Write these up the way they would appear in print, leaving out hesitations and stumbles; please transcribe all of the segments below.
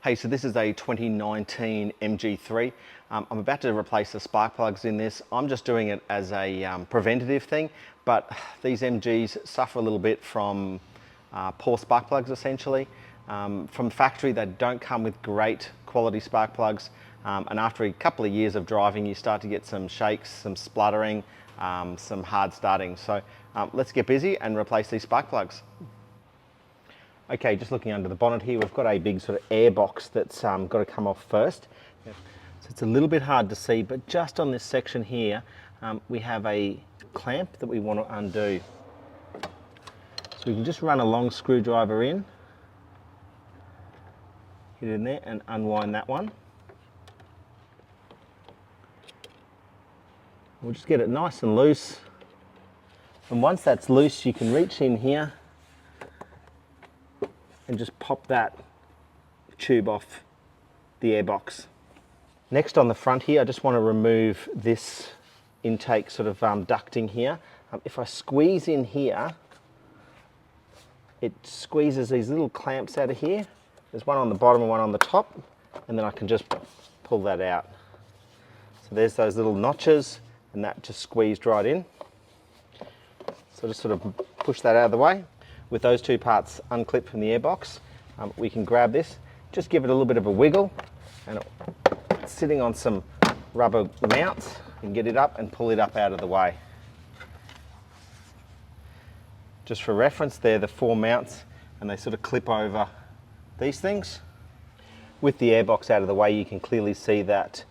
Hey, so this is a 2019 MG3. I'm about to replace the spark plugs in this. I'm just doing it as a preventative thing, but these MGs suffer a little bit from poor spark plugs essentially. From factory, they don't come with great quality spark plugs, and after a couple of years of driving, you start to get some shakes, some spluttering, some hard starting. So let's get busy and replace these spark plugs. Okay, just looking under the bonnet here, we've got a big sort of air box that's got to come off first. So it's a little bit hard to see, but just on this section here, we have a clamp that we want to undo. So we can just run a long screwdriver in, hit it in there and unwind that one. We'll just get it nice and loose. And once that's loose, you can reach in here and just pop that tube off the airbox. Next on the front here, I just want to remove this intake sort of ducting here. If I squeeze in here, it squeezes these little clamps out of here. There's one on the bottom and one on the top, and then I can just pull that out. So there's those little notches, and that just squeezed right in. So just sort of push that out of the way. With those two parts unclipped from the airbox, we can grab this, just give it a little bit of a wiggle, and it's sitting on some rubber mounts. You can get it up and pull it up out of the way. Just for reference, they're the 4 mounts, and they sort of clip over these things. With the airbox out of the way, you can clearly see that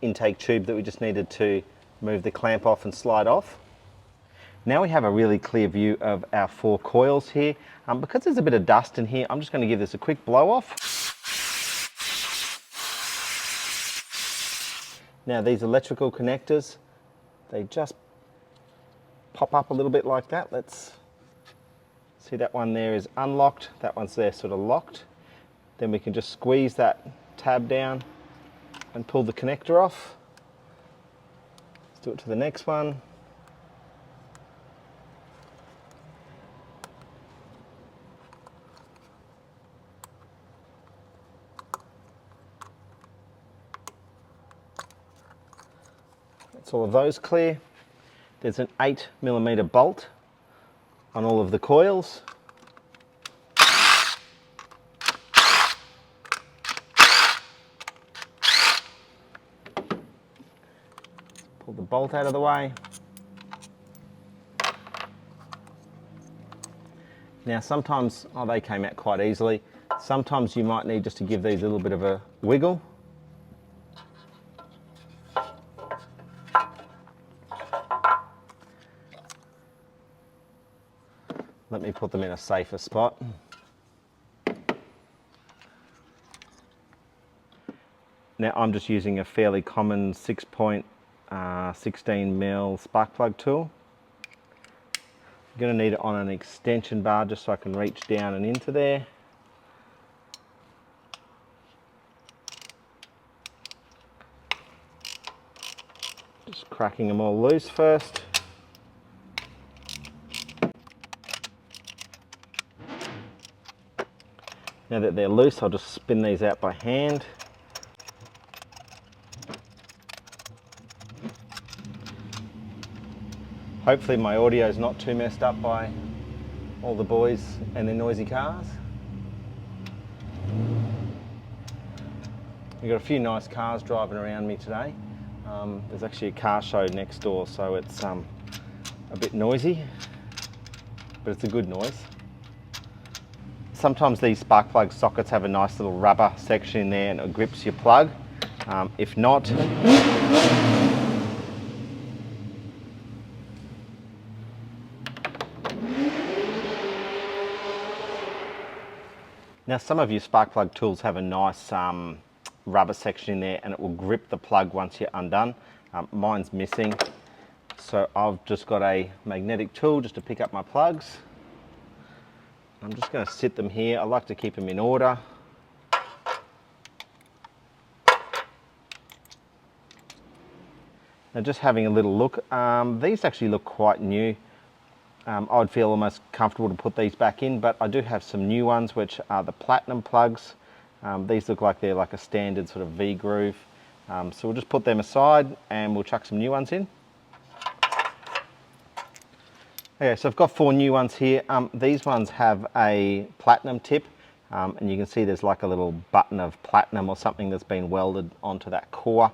intake tube that we just needed to move the clamp off and slide off. Now we have a really clear view of our 4 coils here. Because there's a bit of dust in here, I'm just going to give this a quick blow off. Now these electrical connectors, they just pop up a little bit like that. Let's see, that one there is unlocked, that one's there sort of locked. Then we can just squeeze that tab down and pull the connector off. Let's do it to the next one. That's all of those clear. There's an 8mm bolt on all of the coils. Pull the bolt out of the way. Now sometimes, they came out quite easily. Sometimes you might need just to give these a little bit of a wiggle. Let me put them in a safer spot. Now I'm just using a fairly common 6.16mm spark plug tool. I'm going to need it on an extension bar just so I can reach down and into there. Just cracking them all loose first. Now that they're loose, I'll just spin these out by hand. Hopefully my audio is not too messed up by all the boys and their noisy cars. We've got a few nice cars driving around me today. There's actually a car show next door, so it's a bit noisy, but it's a good noise. Sometimes these spark plug sockets have a nice little rubber section in there and it grips your plug. If not, now some of your spark plug tools have a nice rubber section in there and it will grip the plug once you're undone. Mine's missing, so I've just got a magnetic tool just to pick up my plugs. I'm just going to sit them here. I like to keep them in order. Now just having a little look, these actually look quite new. I'd feel almost comfortable to put these back in, but I do have some new ones which are the platinum plugs. These look like they're like a standard sort of V groove. So we'll just put them aside and we'll chuck some new ones in. Okay, so I've got 4 new ones here. These ones have a platinum tip, and you can see there's like a little button of platinum or something that's been welded onto that core.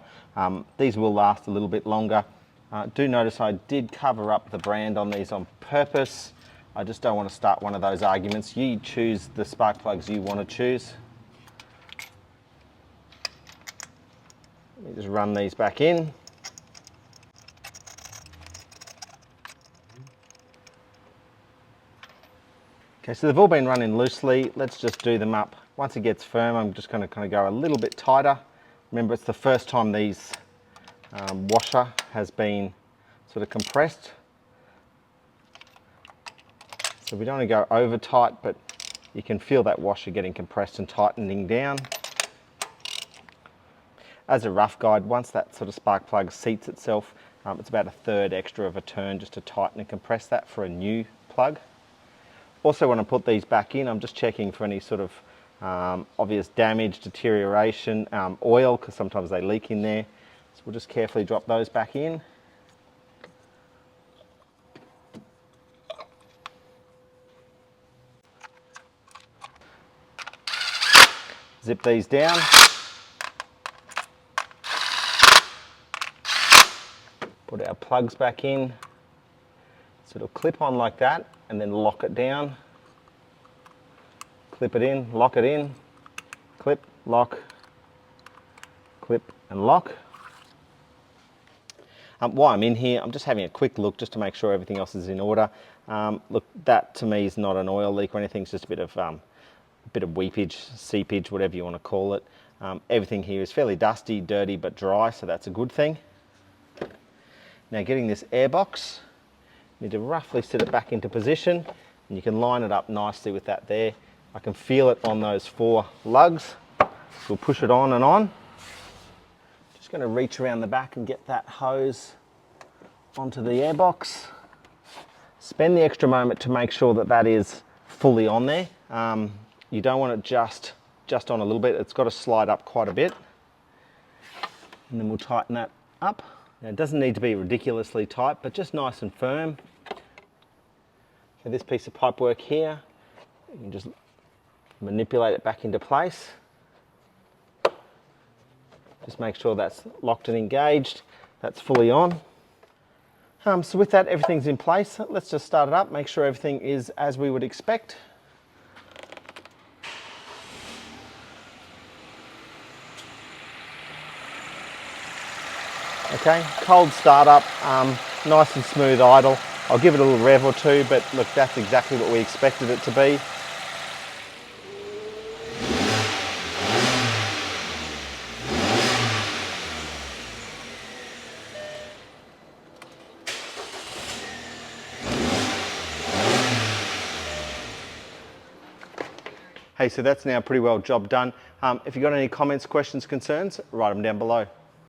These will last a little bit longer. Do notice I did cover up the brand on these on purpose. I just don't want to start one of those arguments. You choose the spark plugs you want to choose. Let me just run these back in. Okay, so they've all been running loosely. Let's just do them up. Once it gets firm, I'm just going to kind of go a little bit tighter. Remember, it's the first time these washer has been sort of compressed. So we don't want to go over tight, but you can feel that washer getting compressed and tightening down. As a rough guide, once that sort of spark plug seats itself, it's about 1/3 extra of a turn just to tighten and compress that for a new plug. Also, when I put these back in, I'm just checking for any sort of obvious damage, deterioration, oil, because sometimes they leak in there. So we'll just carefully drop those back in. Zip these down. Put our plugs back in. So it'll clip on like that and then lock it down. Clip it in, lock it in, clip, lock, clip and lock. While I'm in here, I'm just having a quick look just to make sure everything else is in order. Look, that to me is not an oil leak or anything, it's just a bit of weepage, seepage, whatever you want to call it. Everything here is fairly dusty, dirty, but dry, so that's a good thing. Now getting this air box, you need to roughly sit it back into position, and you can line it up nicely with that there. I can feel it on those 4 lugs. So we'll push it on and on. Just going to reach around the back and get that hose onto the air box. Spend the extra moment to make sure that that is fully on there. You don't want it just on a little bit. It's got to slide up quite a bit. And then we'll tighten that up. Now, it doesn't need to be ridiculously tight, but just nice and firm. So this piece of pipe work here, you can just manipulate it back into place. Just make sure that's locked and engaged. That's fully on. So with that, everything's in place. Let's just start it up, make sure everything is as we would expect. Okay, cold startup, nice and smooth idle. I'll give it a little rev or two, but look, that's exactly what we expected it to be. Hey, so that's now pretty well job done. If you've got any comments, questions, concerns, write them down below.